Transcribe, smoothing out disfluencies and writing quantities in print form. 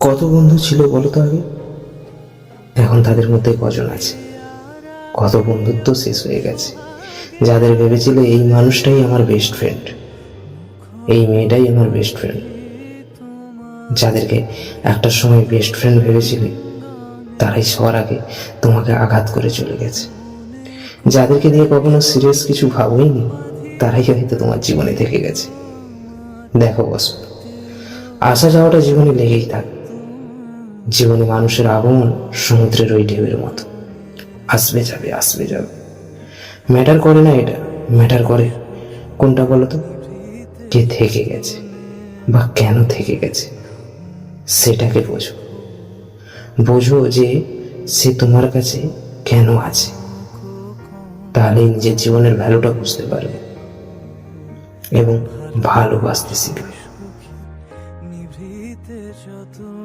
কত বন্ধু ছিল বলো তো আগে? এখন তাদের মধ্যে কজন আছে? কত বন্ধুত্ব শেষ হয়ে গেছে। যাদের ভেবেছিলে এই মানুষটাই আমার বেস্ট ফ্রেন্ড, এই মেয়েটাই আমার বেস্ট ফ্রেন্ড, যাদেরকে একটা সময় বেস্ট ফ্রেন্ড ভেবেছিলে, তারাই সবার আগে তোমাকে আঘাত করে চলে গেছে। যাদেরকে নিয়ে কখনো সিরিয়াস কিছু ভাবোইনি, তারাই হয়তো তোমার জীবনে থেকে গেছে। দেখো বস, আসা যাওয়াটা জীবনে লেগেই থাকে। জীবনে মানুষের আগমন সমুদ্রের ওই ঢেউয়ের মতো, আসবে যাবে আসবে যাবে। ম্যাটার করে না এটা, ম্যাটার করে কোনটা বলো তো? কে থেকে গেছে বা কেন থেকে গেছে, সেটাকে বোঝো। বোঝো যে সে তোমার কাছে কেন আছে, তাহলেই নিজের জীবনের ভ্যালুটা বুঝতে পারবে এবং ভালোবাসতে শিখবে।